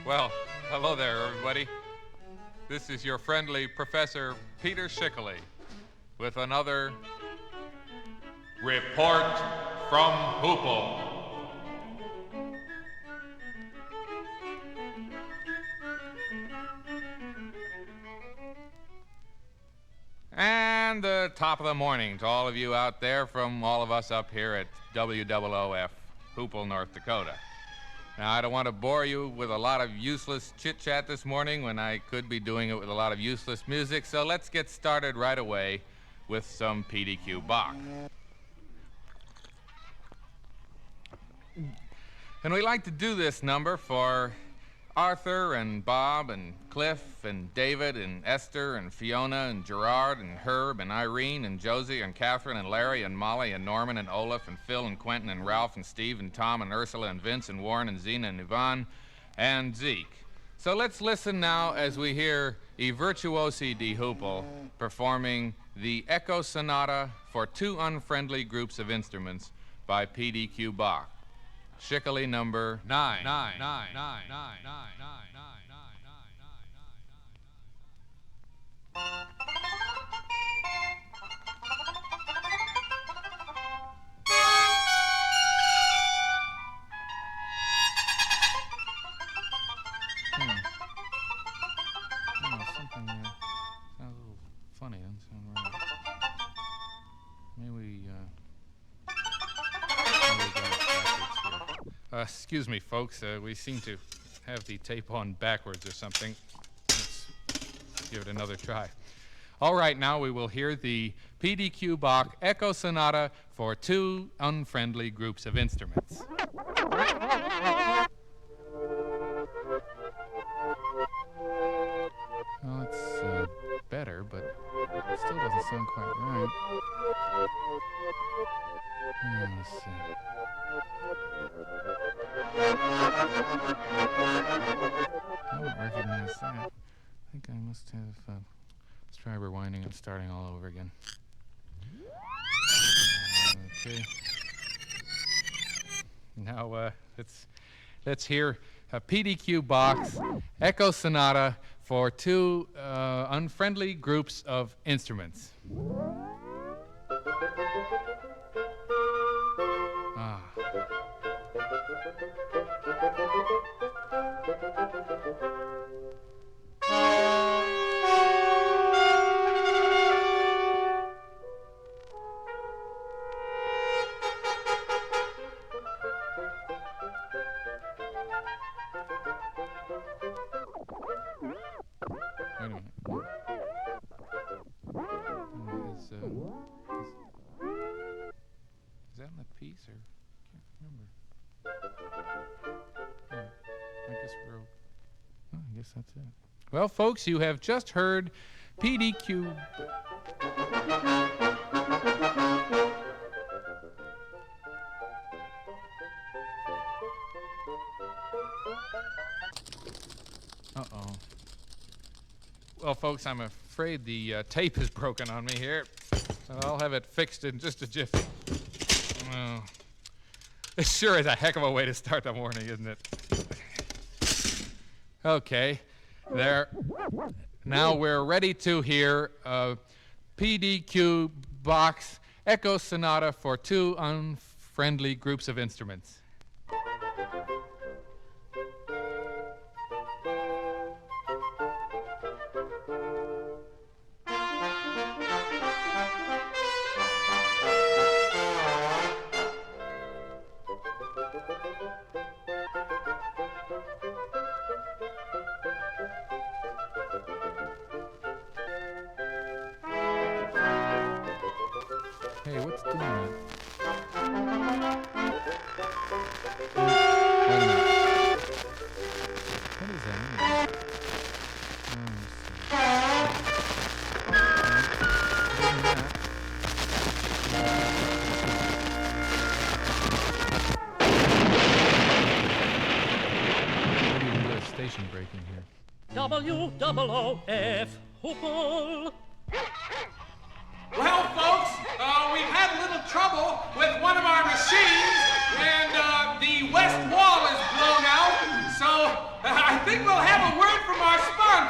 Well, hello there, everybody. This is your friendly Professor Peter Schickele with another Report from Hoople. And the top of the morning to all of you out there from all of us up here at WOOF, Hoople, North Dakota. Now, I don't want to bore you with a lot of useless chit-chat this morning when I could be doing it with a lot of useless music, so let's get started right away with some P.D.Q. Bach. And we like to do this number for Arthur and Bob and Cliff and David and Esther and Fiona and Gerard and Herb and Irene and Josie and Catherine and Larry and Molly and Norman and Olaf and Phil and Quentin and Ralph and Steve and Tom and Ursula and Vince and Warren and Zena and Yvonne and Zeke. So let's listen now as we hear I Virtuosi di Hoople performing the Echo Sonata for Two Unfriendly Groups of Instruments by P.D.Q. Bach. Schickele number 9. Something sounds a little funny. Doesn't sound right. Maybe we got it backwards here. Excuse me, folks. We seem to have the tape on backwards or something. Let's give it another try. All right, now we will hear the P.D.Q. Bach Echo Sonata for Two Unfriendly Groups of Instruments. Well, it's better, but it still doesn't sound quite right. Let's see. I don't recognize that. I think I must have... let's try rewinding and starting all over again. Okay. Now, let's hear P.D.Q. Bach's Echo Sonata for Two Unfriendly Groups of Instruments. Wait a minute. Is that in the piece, or I can't remember? I guess that's it. Well, folks, you have just heard P.D.Q. Uh-oh. Well, folks, I'm afraid the tape is broken on me here, so I'll have it fixed in just a jiffy. Oh. This sure is a heck of a way to start the morning, isn't it? Okay, there. Now we're ready to hear P.D.Q. Bach's Echo Sonata for Two Unfriendly Groups of Instruments. Hey, what's doing that? Wait a minute. What is that anyway? Maybe we can do a station break in here. WOOF Hoople. Well, folks, we've had a little trouble with one of our machines, and the west wall is blown out, so I think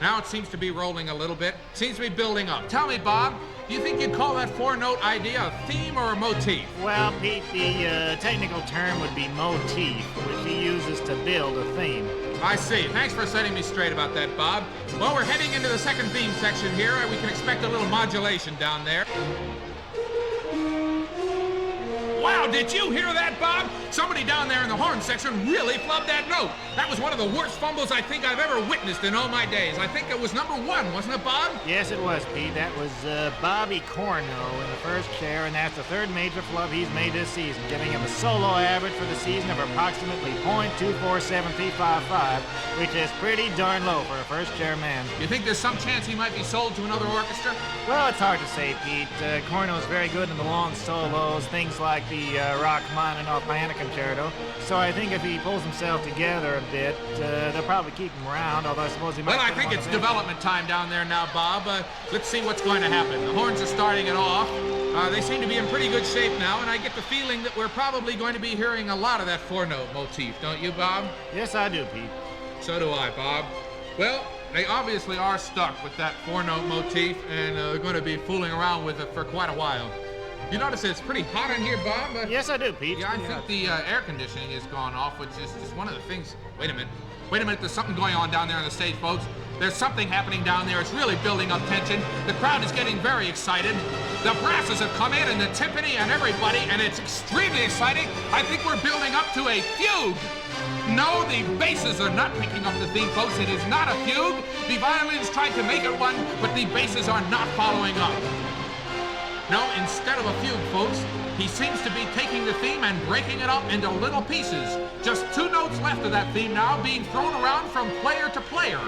Now it seems to be rolling a little bit. Seems to be building up. Tell me, Bob, do you think you'd call that four-note idea a theme or a motif? Well, Pete, the technical term would be motif, which he uses to build a theme. I see. Thanks for setting me straight about that, Bob. Well, we're heading into the second theme section here, and we can expect a little modulation down there. Wow, did you hear that, Bob? Somebody down there in the horn section really flubbed that note. That was one of the worst fumbles I think I've ever witnessed in all my days. I think it was number 1, wasn't it, Bob? Yes, it was, Pete. That was Bobby Corno in the first chair, and that's the third major flub he's made this season, giving him a solo average for the season of approximately .247355, which is pretty darn low for a first chair man. You think there's some chance he might be sold to another orchestra? Well, it's hard to say, Pete. Corno's very good in the long solos, things like the Rachmaninoff Piano Concerto. So I think if he pulls himself together a bit, they'll probably keep him around, although I suppose he might... Well, I think it's development time down there now, Bob. Let's see what's going to happen. The horns are starting it off. They seem to be in pretty good shape now, and I get the feeling that we're probably going to be hearing a lot of that four-note motif, don't you, Bob? Yes, I do, Pete. So do I, Bob. Well, they obviously are stuck with that four-note motif, and they're going to be fooling around with it for quite a while. You notice it's pretty hot in here, Bob? Yes, I do, Pete. Yeah, I think the air conditioning has gone off, which is just one of the things... Wait a minute, there's something going on down there on the stage, folks. There's something happening down there. It's really building up tension. The crowd is getting very excited. The brasses have come in, and the timpani, and everybody, and it's extremely exciting. I think we're building up to a fugue. No, the basses are not picking up the theme, folks. It is not a fugue. The violins tried to make it one, but the basses are not following up. No, instead of a fugue, folks, he seems to be taking the theme and breaking it up into little pieces. Just 2 notes left of that theme now, being thrown around from player to player.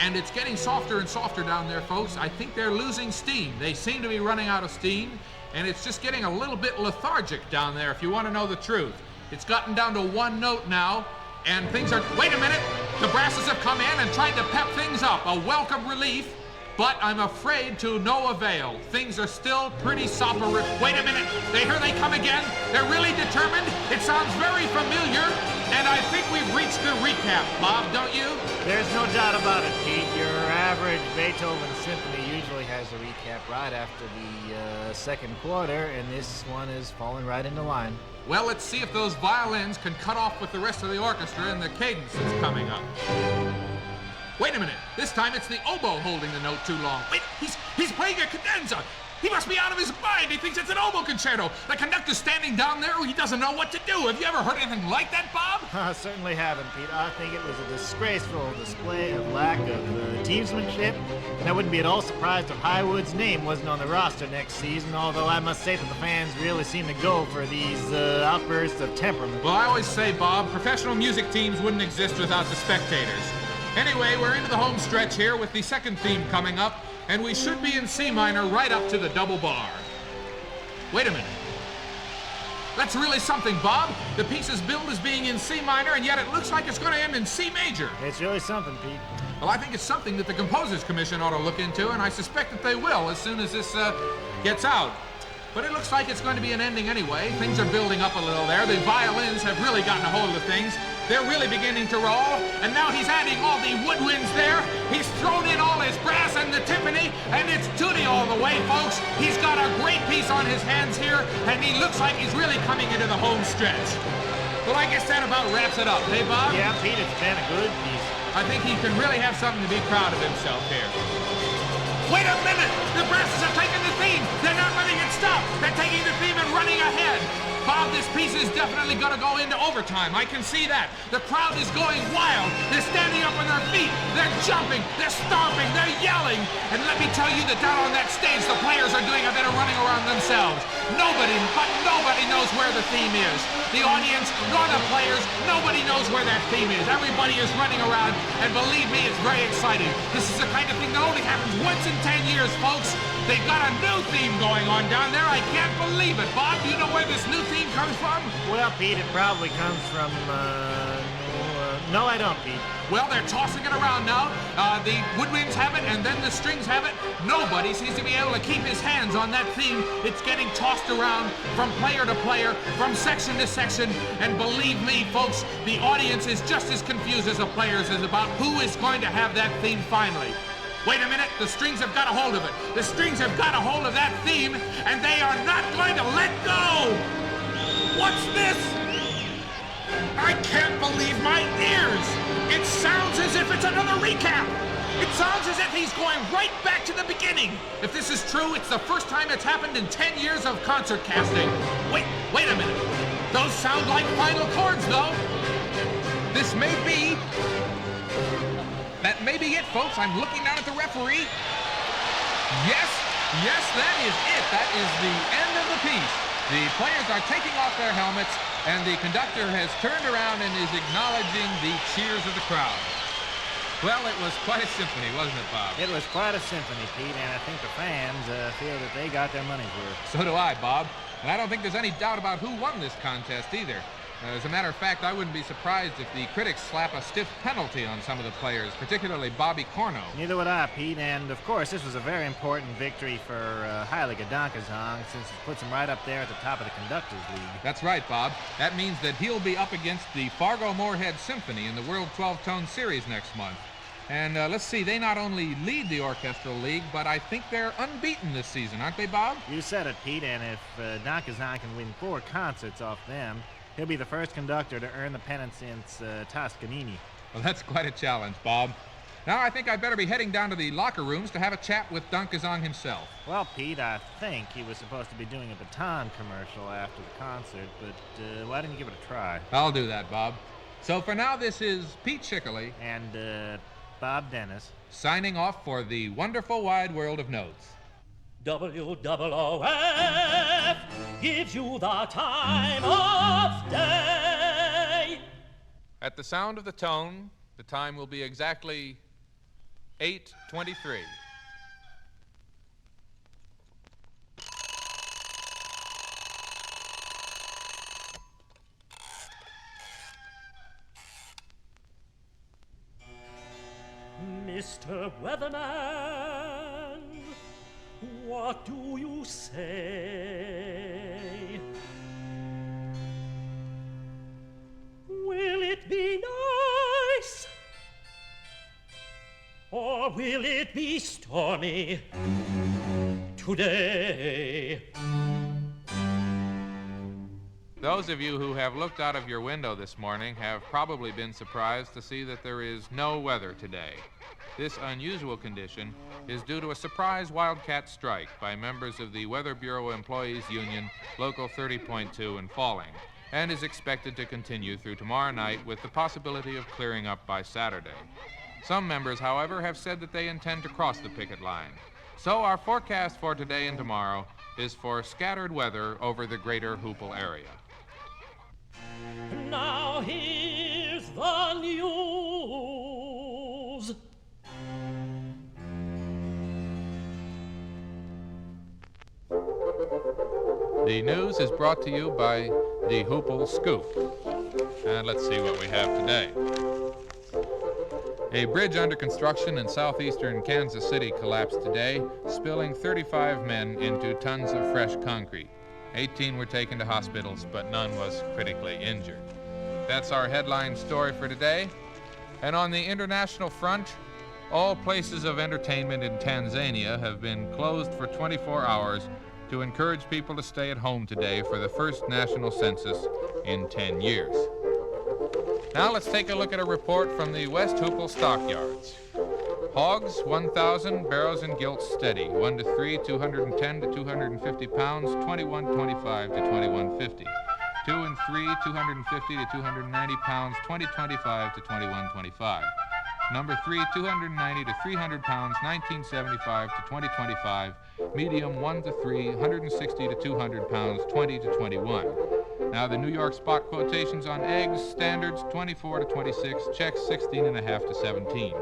And it's getting softer and softer down there, folks. I think they're losing steam. They seem to be running out of steam, and it's just getting a little bit lethargic down there, if you want to know the truth. It's gotten down to 1 note now, and things are... Wait a minute! The brasses have come in and tried to pep things up. A welcome relief. But I'm afraid to no avail. Things are still pretty soporific. Wait a minute, here they come again. They're really determined. It sounds very familiar, and I think we've reached the recap, Bob, don't you? There's no doubt about it, Pete. Your average Beethoven symphony usually has a recap right after the second quarter, and this one is falling right into line. Well, let's see if those violins can cut off with the rest of the orchestra and the cadence is coming up. Wait a minute. This time it's the oboe holding the note too long. Wait, he's playing a cadenza. He must be out of his mind. He thinks it's an oboe concerto. The conductor's standing down there. He doesn't know what to do. Have you ever heard anything like that, Bob? I certainly haven't, Pete. I think it was a disgraceful display of lack of teamsmanship. And I wouldn't be at all surprised if Highwood's name wasn't on the roster next season, although I must say that the fans really seem to go for these outbursts of temperament. Well, I always say, Bob, professional music teams wouldn't exist without the spectators. Anyway, we're into the home stretch here with the second theme coming up, and we should be in C minor right up to the double bar. Wait a minute. That's really something, Bob. The piece's billed as being in C minor, and yet it looks like it's going to end in C major. It's really something, Pete. Well, I think it's something that the Composers Commission ought to look into, and I suspect that they will as soon as this gets out. But it looks like it's going to be an ending anyway. Things are building up a little there. The violins have really gotten a hold of things. They're really beginning to roll, and now he's adding all the woodwinds there. He's thrown in all his brass and the timpani, and it's tutti all the way, folks. He's got a great piece on his hands here, and he looks like he's really coming into the home stretch. Well, I guess that about wraps it up, hey, Bob? Yeah, Pete, it's been a good piece. I think he can really have something to be proud of himself here. Wait a minute! The brasses have taken the theme! They're not letting it stop! They're taking the theme and running ahead! Bob, this piece is definitely going to go into overtime. I can see that. The crowd is going wild. They're standing up on their feet. They're jumping. They're stomping. They're yelling. And let me tell you that down on that stage, the players are doing a bit of running around themselves. Nobody knows where the theme is. The audience, nor the players, nobody knows where that theme is. Everybody is running around, and believe me, it's very exciting. This is the kind of thing that only happens once in 10 years, folks. They've got a new theme going on down there. I can't believe it. Bob, do you know where this new theme comes from? Well, Pete, it probably comes from No, I don't, Pete. Well, they're tossing it around now. The woodwinds have it, and then the strings have it. Nobody seems to be able to keep his hands on that theme. It's getting tossed around from player to player, from section to section, and believe me, folks, the audience is just as confused as the players is about who is going to have that theme finally. Wait a minute, the strings have got a hold of it. The strings have got a hold of that theme, and they are not going to let go. What's this? I can't believe my ears. It sounds as if it's another recap. It sounds as if he's going right back to the beginning. If this is true, it's the first time it's happened in 10 years of concert casting. Wait a minute. Those sound like final chords, though. This may be... That may be it, folks. I'm looking down at the referee. Yes, that is it. That is the end of the piece. The players are taking off their helmets, and the conductor has turned around and is acknowledging the cheers of the crowd. Well, it was quite a symphony, wasn't it, Bob? It was quite a symphony, Pete, and I think the fans feel that they got their money's worth. So do I, Bob. And I don't think there's any doubt about who won this contest either. As a matter of fact, I wouldn't be surprised if the critics slap a stiff penalty on some of the players, particularly Bobby Corno. Neither would I, Pete, and of course this was a very important victory for Heilige Dankesang, since it puts him right up there at the top of the Conductors League. That's right, Bob. That means that he'll be up against the Fargo-Moorhead Symphony in the World 12-Tone Series next month. And let's see, they not only lead the Orchestral League, but I think they're unbeaten this season, aren't they, Bob? You said it, Pete, and if Dankesang can win 4 concerts off them, he'll be the first conductor to earn the pennant since Toscanini. Well, that's quite a challenge, Bob. Now I think I'd better be heading down to the locker rooms to have a chat with Dankesang himself. Well, Pete, I think he was supposed to be doing a baton commercial after the concert, but why didn't you give it a try? I'll do that, Bob. So for now, this is Pete Schickele And Bob Dennis signing off for the wonderful wide world of notes. WOOF gives you the time of day. At the sound of the tone, the time will be exactly 8:23. Mr. Weatherman, what do you say? Will it be nice, or will it be stormy today? Those of you who have looked out of your window this morning have probably been surprised to see that there is no weather today. This unusual condition is due to a surprise wildcat strike by members of the Weather Bureau Employees Union, Local 30.2 in Falling, and is expected to continue through tomorrow night with the possibility of clearing up by Saturday. Some members, however, have said that they intend to cross the picket line. So our forecast for today and tomorrow is for scattered weather over the greater Hoople area. Now here's the news. The news is brought to you by the Hoople Scoop. And let's see what we have today. A bridge under construction in southeastern Kansas City collapsed today, spilling 35 men into tons of fresh concrete. 18 were taken to hospitals, but none was critically injured. That's our headline story for today. And on the international front, all places of entertainment in Tanzania have been closed for 24 hours to encourage people to stay at home today for the first national census in 10 years. Now let's take a look at a report from the West Hoople stockyards. Hogs, 1,000, barrows and gilts steady, 1 to 3, 210 to 250 pounds, 21.25 to 21.50. 2 and 3, 250 to 290 pounds, 20.25 to 21.25. Number 3, 290 to 300 pounds, 19.75 to 20.25. Medium 1 to 3, 160 to 200 pounds, 20 to 21. Now the New York spot quotations on eggs: standards 24 to 26, checks 16.5 to 17.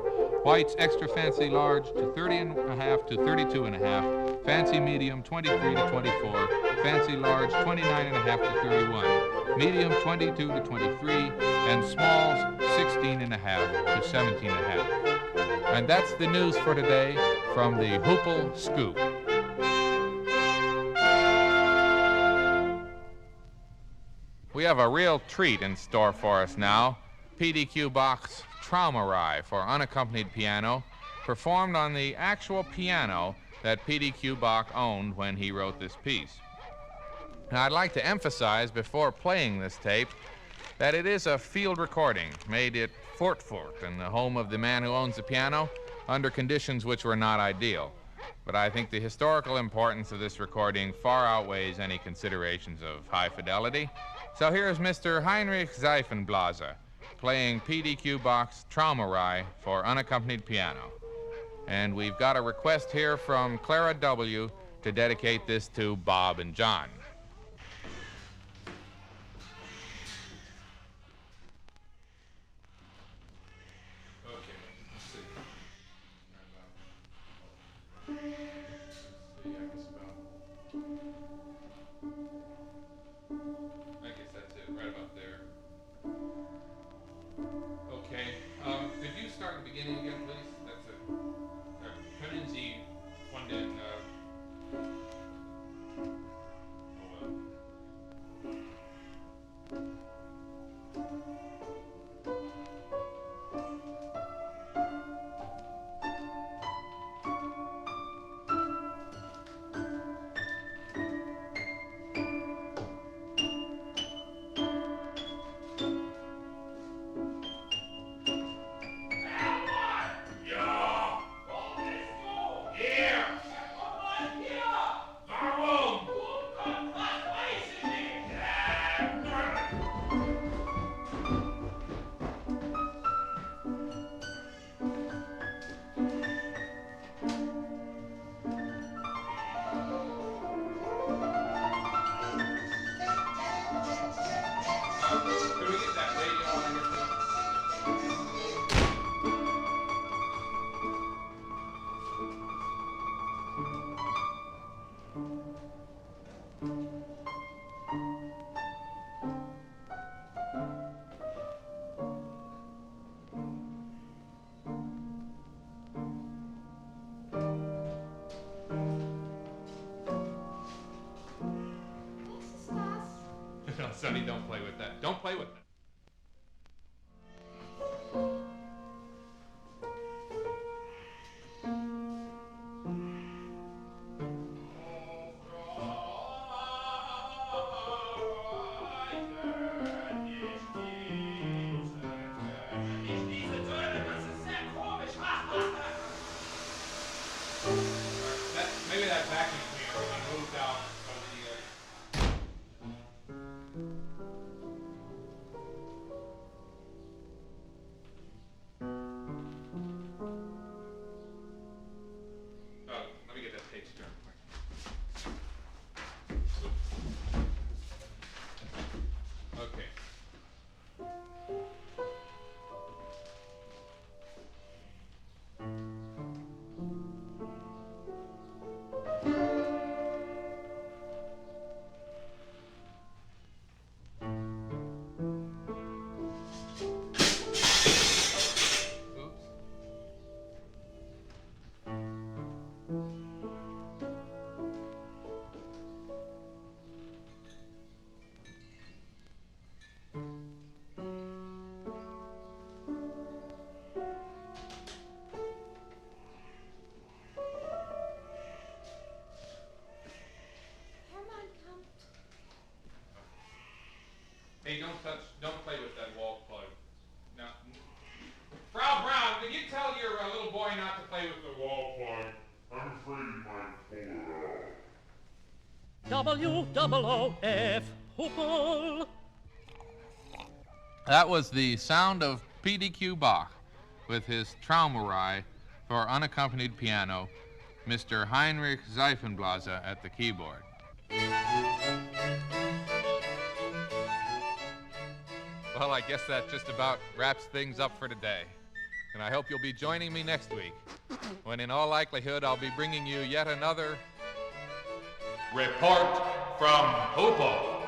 Whites extra fancy large to 30.5 to 32.5. Fancy medium 23 to 24. Fancy large 29.5 to 31. medium 22 to 23, and smalls 16.5 to 17.5. And that's the news for today from the Hoople Scoop. We have a real treat in store for us now. P.D.Q. Bach's Traumerei for unaccompanied piano, performed on the actual piano that P.D.Q. Bach owned when he wrote this piece. Now, I'd like to emphasize before playing this tape that it is a field recording made at Fort in the home of the man who owns the piano under conditions which were not ideal. But I think the historical importance of this recording far outweighs any considerations of high fidelity. So here's Mr. Heinrich Seifenblaser playing P.D.Q. Bach's Traumerei for unaccompanied piano. And we've got a request here from Clara W. to dedicate this to Bob and John. Could you start at the beginning again, please? That's it. Können Sie von den... No, Sonny, don't play with that. Don't play with that. Maybe that vacuum cleaner can be moved out of the... Let me get that tape straight. Okay. Hey, don't play with that wall plug. Now, Frau Brown, did you tell your little boy not to play with the wall plug? I'm afraid he might pull it out. W-O-O-F, Hoople. That was the sound of P.D.Q. Bach with his Traumerei for unaccompanied piano, Mr. Heinrich Seifenblaser at the keyboard. Well, I guess that just about wraps things up for today. And I hope you'll be joining me next week, when in all likelihood I'll be bringing you yet another Report from Hoople.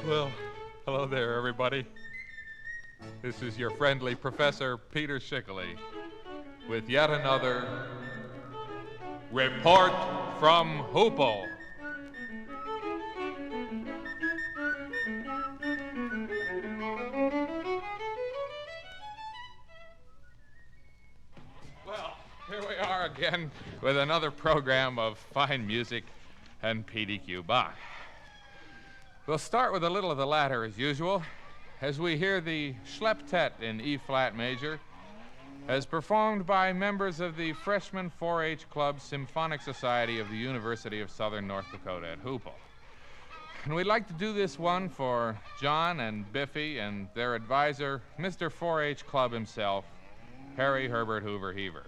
Well, hello there, everybody. This is your friendly Professor Peter Schickele with yet another report from Hoople. Well, here we are again with another program of fine music and P.D.Q. Bach. We'll start with a little of the latter as usual, as we hear the Schlepptet in E-flat major, as performed by members of the Freshman 4-H Club Symphonic Society of the University of Southern North Dakota at Hoople. And we'd like to do this one for John and Biffy and their advisor, Mr. 4-H Club himself, Harry Herbert Hoover Heaver.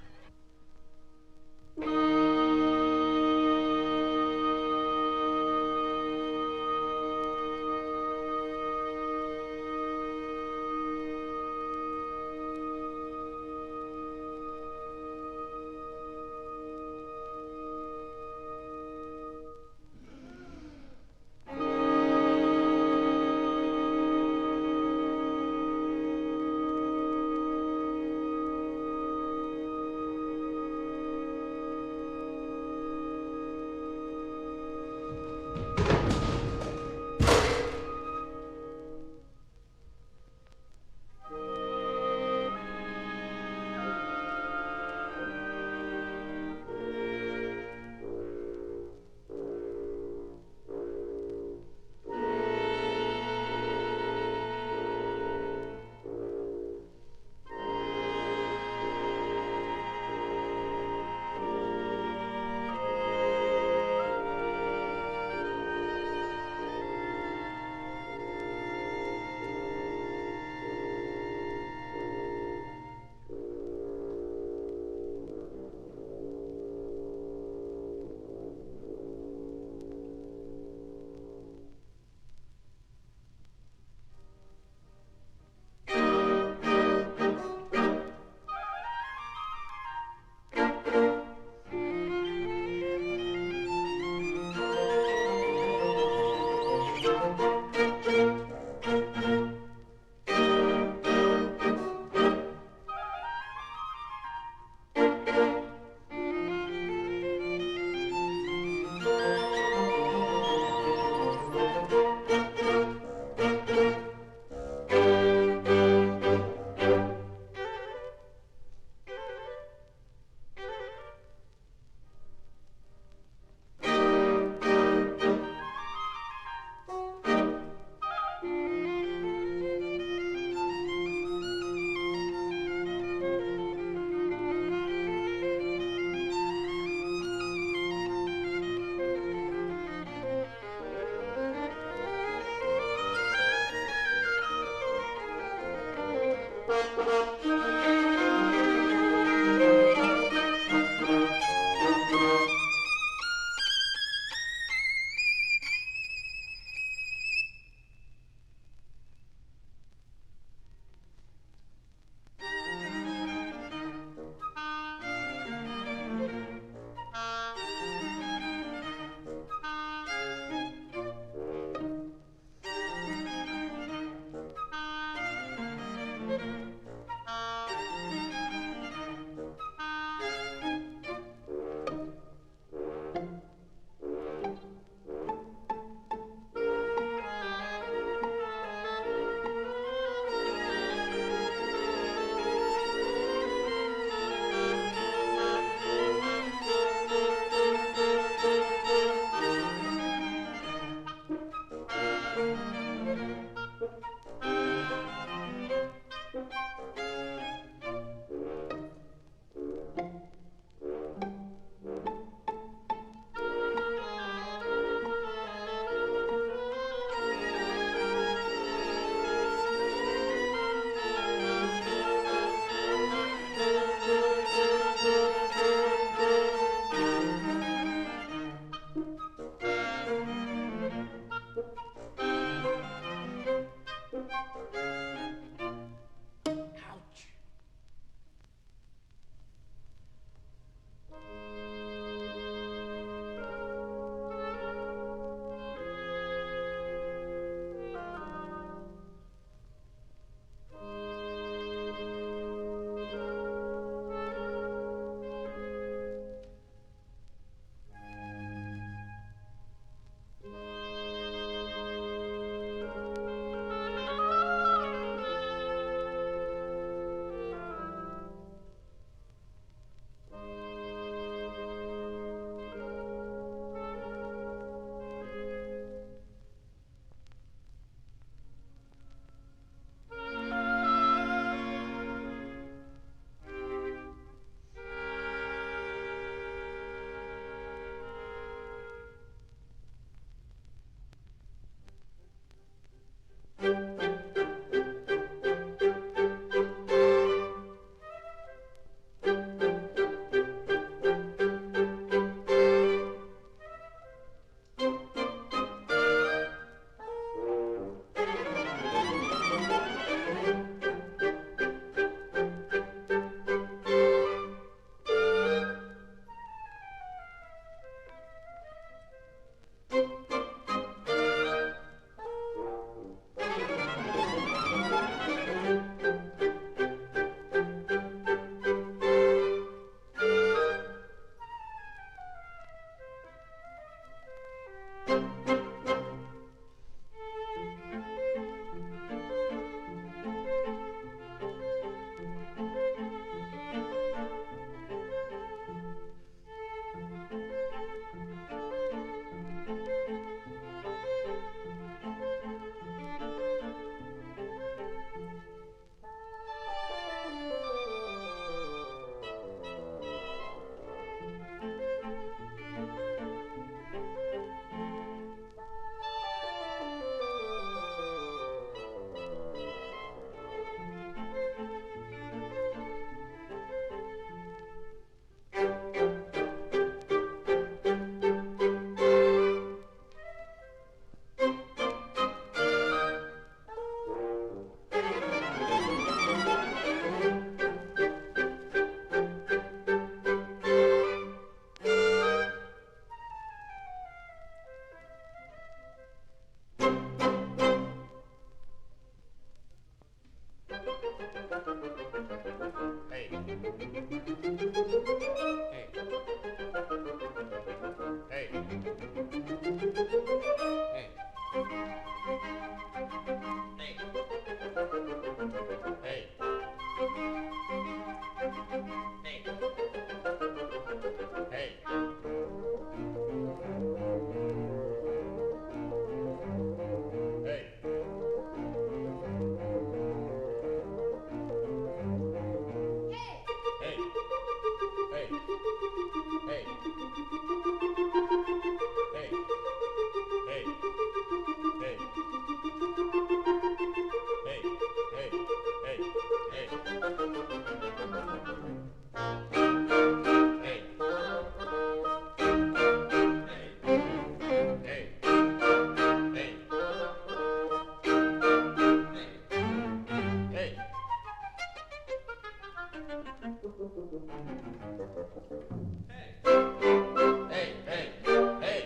Hey, hey, hey.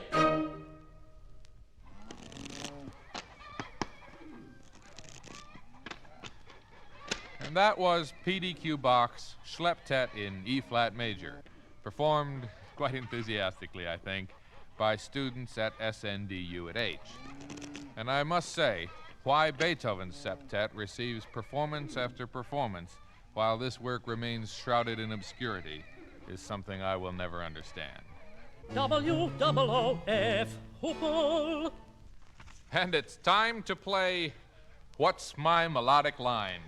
And that was P.D.Q. Bach's Schlepptet in E-flat major, performed quite enthusiastically, I think, by students at SNDU at H. And I must say, why Beethoven's septet receives performance after performance while this work remains shrouded in obscurity is something I will never understand. W-O-O-F, Hoople. And it's time to play What's My Melodic Line?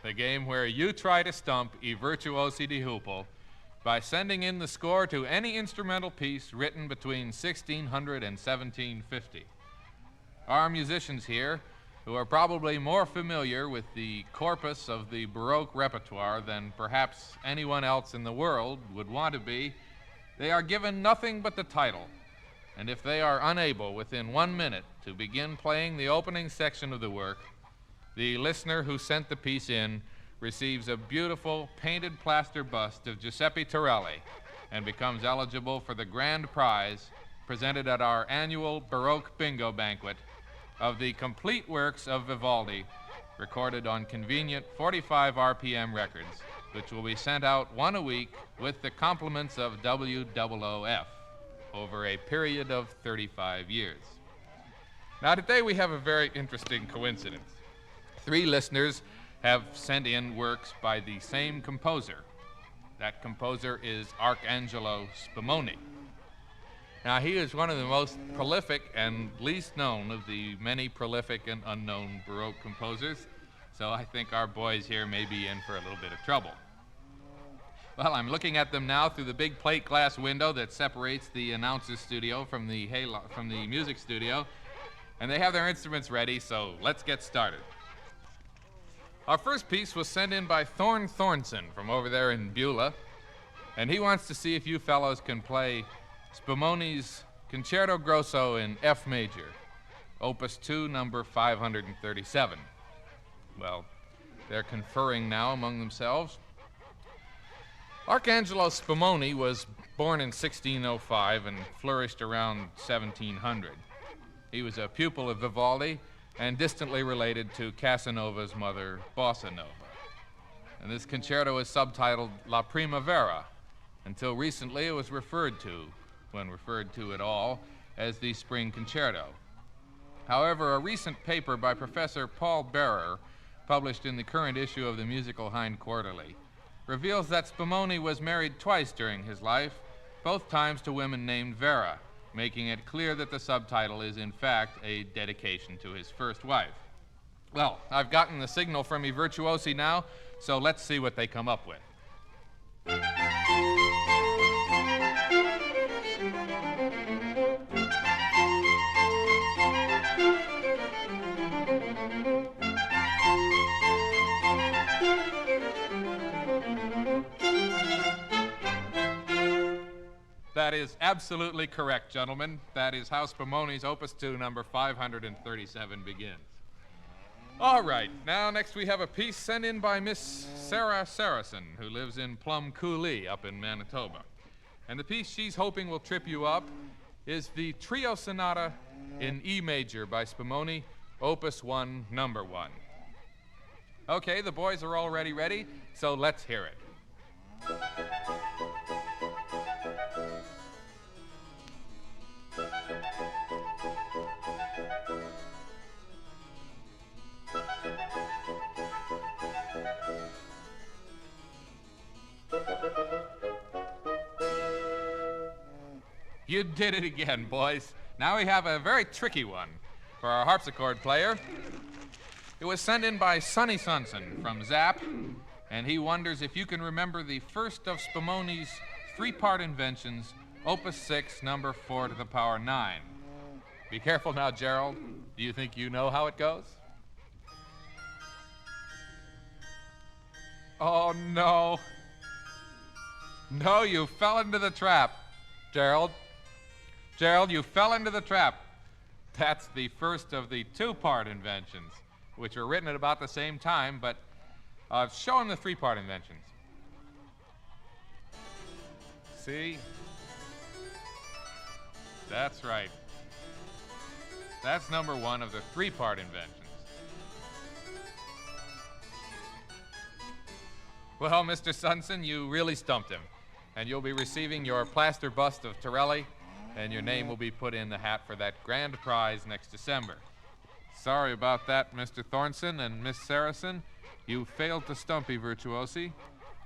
The game where you try to stump I virtuosi di Hoople by sending in the score to any instrumental piece written between 1600 and 1750. Our musicians here, who are probably more familiar with the corpus of the Baroque repertoire than perhaps anyone else in the world would want to be, they are given nothing but the title. And if they are unable within 1 minute to begin playing the opening section of the work, the listener who sent the piece in receives a beautiful painted plaster bust of Giuseppe Torelli and becomes eligible for the grand prize presented at our annual Baroque bingo banquet of the complete works of Vivaldi recorded on convenient 45 RPM records, which will be sent out one a week with the compliments of WOOF over a period of 35 years. Now today we have a very interesting coincidence. 3 listeners have sent in works by the same composer. That composer is Arcangelo Spumoni. Now, he is one of the most prolific and least known of the many prolific and unknown Baroque composers, so I think our boys here may be in for a little bit of trouble. Well, I'm looking at them now through the big plate glass window that separates the announcer's studio from the music studio, and they have their instruments ready, so let's get started. Our first piece was sent in by Thorn Thornson from over there in Beulah, and he wants to see if you fellows can play Spumoni's Concerto Grosso in F major, Opus 2, number 537. Well, they're conferring now among themselves. Arcangelo Spumoni was born in 1605 and flourished around 1700. He was a pupil of Vivaldi and distantly related to Casanova's mother, Bossa Nova. And this concerto is subtitled La Primavera. Until recently, it was referred to, when referred to at all, as the Spring Concerto. However, a recent paper by Professor Paul Berer, published in the current issue of the Musical Hind Quarterly, reveals that Spumoni was married twice during his life, both times to women named Vera, making it clear that the subtitle is in fact a dedication to his first wife. Well, I've gotten the signal from I virtuosi now, so let's see what they come up with. That is absolutely correct, gentlemen. That is how Spumoni's Opus 2, number 537 begins. All right, now next we have a piece sent in by Miss Sarah Saracen, who lives in Plum Coulee up in Manitoba. And the piece she's hoping will trip you up is the Trio Sonata in E major by Spumoni, Opus 1, number 1. Okay, the boys are already ready, so let's hear it. You did it again, boys. Now we have a very tricky one for our harpsichord player. It was sent in by Sonny Sunson from Zap, and he wonders if you can remember the first of Spumoni's 3-part inventions, Opus 6, number 4 to the power 9. Be careful now, Gerald. Do you think you know how it goes? Oh, no. No, you fell into the trap, Gerald. Gerald, you fell into the trap. That's the first of the 2-part inventions, which were written at about the same time, but show him the 3-part inventions. see. That's right. That's number one of the three-part inventions. Well, Mr. Sunson, you really stumped him. And you'll be receiving your plaster bust of Torelli, and your name will be put in the hat for that grand prize next December. Sorry about that, Mr. Thornson and Miss Saracen. You failed to stump you, virtuosi,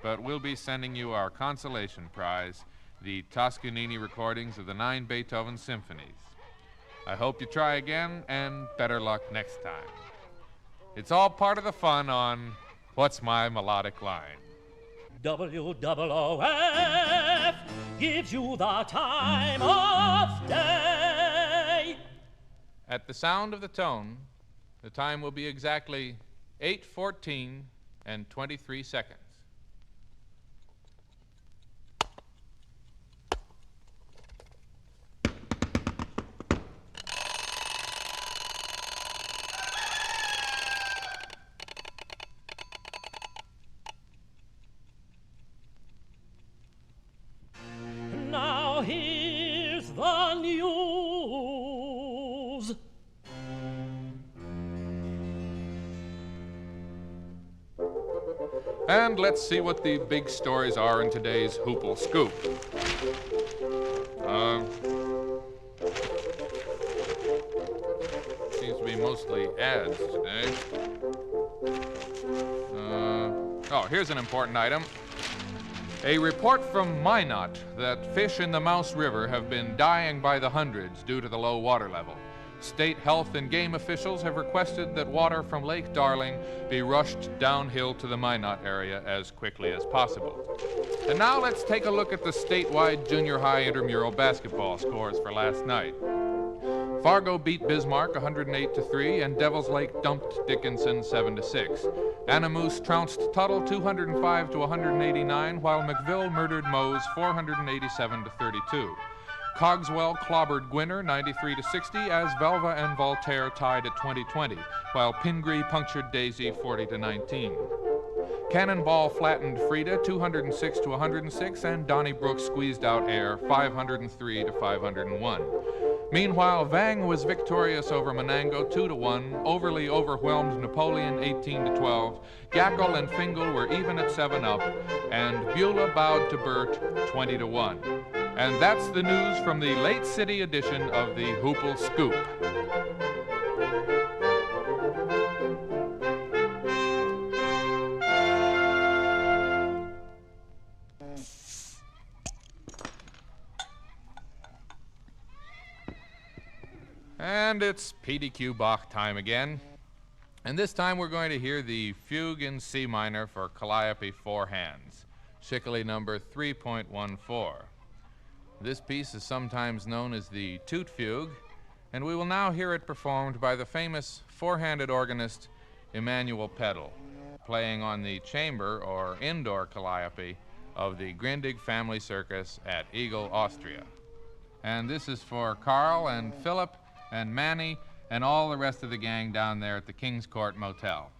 but we'll be sending you our consolation prize, the Toscanini recordings of the 9 Beethoven symphonies. I hope you try again, and better luck next time. It's all part of the fun on What's My Melodic Line? WOOF gives you the time of day. At the sound of the tone, the time will be exactly 8:14 and 23 seconds. Now here's the news. And let's see what the big stories are in today's Hoople Scoop. Seems to be mostly ads today. Here's an important item. A report from Minot that fish in the Mouse River have been dying by the hundreds due to the low water level. State health and game officials have requested that water from Lake Darling be rushed downhill to the Minot area as quickly as possible. And now let's take a look at the statewide junior high intramural basketball scores for last night. Fargo beat Bismarck 108-3, and Devils Lake dumped Dickinson 7-6. Anamoose trounced Tuttle 205-189, while McVille murdered Mose 487-32. Cogswell clobbered Gwinner 93-60, as Velva and Voltaire tied at 20-20, while Pingree punctured Daisy 40-19. Cannonball flattened Frida 206-106, and Donnybrook squeezed out Air 503-501. Meanwhile, Vang was victorious over Menango 2-1, overly overwhelmed Napoleon 18-12, Gackle and Fingal were even at 7-up, and Beulah bowed to Burt 20-1. And that's the news from the late city edition of the Hoople Scoop. And it's P.D.Q. Bach time again. And this time we're going to hear the Fugue in C minor for Calliope 4 hands, Schickele number 3.14. This piece is sometimes known as the Toot Fugue, and we will now hear it performed by the famous four-handed organist Emanuel Pedal, playing on the chamber or indoor Calliope of the Grindig Family Circus at Eagle, Austria. And this is for Carl and Philip and Manny and all the rest of the gang down there at the King's Court Motel.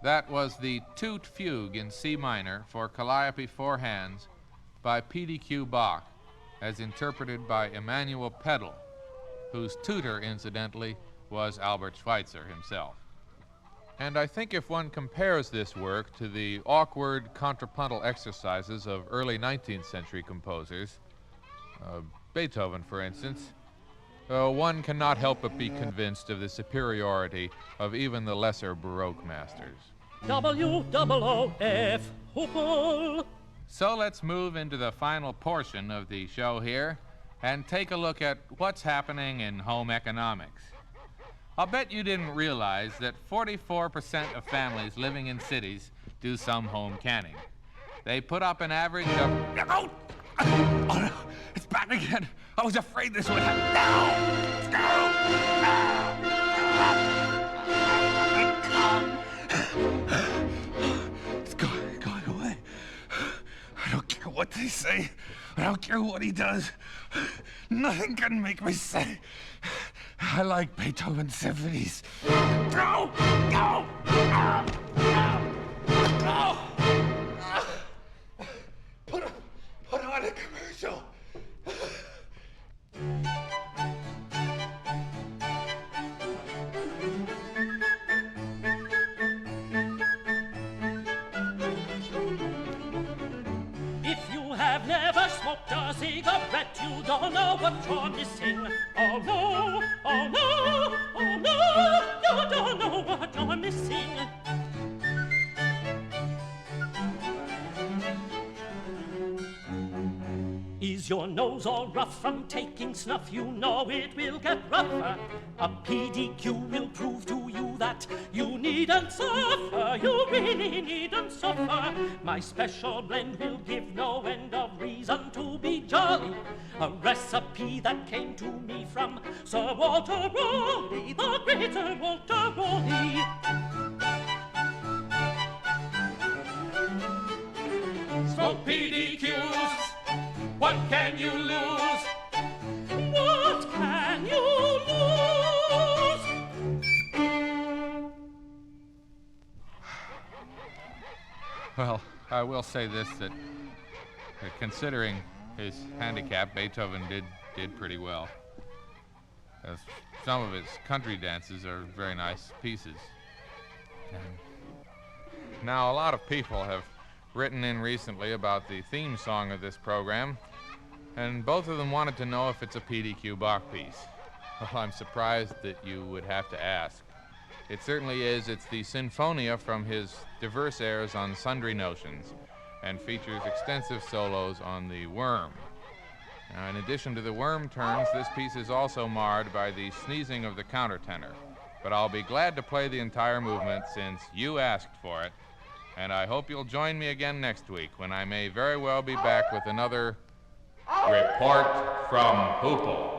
That was the Toot Fugue in C minor for Calliope 4 hands by P.D.Q. Bach, as interpreted by Emanuel Pedal, whose tutor, incidentally, was Albert Schweitzer himself. And I think if one compares this work to the awkward contrapuntal exercises of early 19th century composers, Beethoven, for instance, one cannot help but be convinced of the superiority of even the lesser Baroque masters. W-O-O-F, Hoople. So let's move into the final portion of the show here and take a look at what's happening in home economics. I'll bet you didn't realize that 44% of families living in cities do some home canning. They put up an average of... Oh, no, it's back again. I was afraid this would happen. It's going away. I don't care what they say. I don't care what he does. Nothing can make me say I like Beethoven's symphonies. No! No! No! No! Put on a commercial. If you have never smoked a cigarette, you don't know what you're missing. Oh no, oh no, oh no, you don't know what you're missing. Is your nose all rough from taking snuff? You know it will get rougher. A PDQ will prove to you that you needn't suffer. You really needn't suffer. My special blend will give no end of reason to be jolly. A recipe that came to me from Sir Walter Raleigh, the great Sir Walter Raleigh. Smoke PDQs, what can you lose? What can you lose? Well, I will say this, that considering his handicap, Beethoven did pretty well. As some of his country dances are very nice pieces. And now, a lot of people have written in recently about the theme song of this program, and both of them wanted to know if it's a PDQ Bach piece. Well, I'm surprised that you would have to ask. It certainly is. It's the Sinfonia from his diverse airs on sundry notions, and features extensive solos on the worm. Now, in addition to the worm turns, this piece is also marred by the sneezing of the countertenor. But I'll be glad to play the entire movement since you asked for it, and I hope you'll join me again next week when I may very well be back with another Report from Hoople.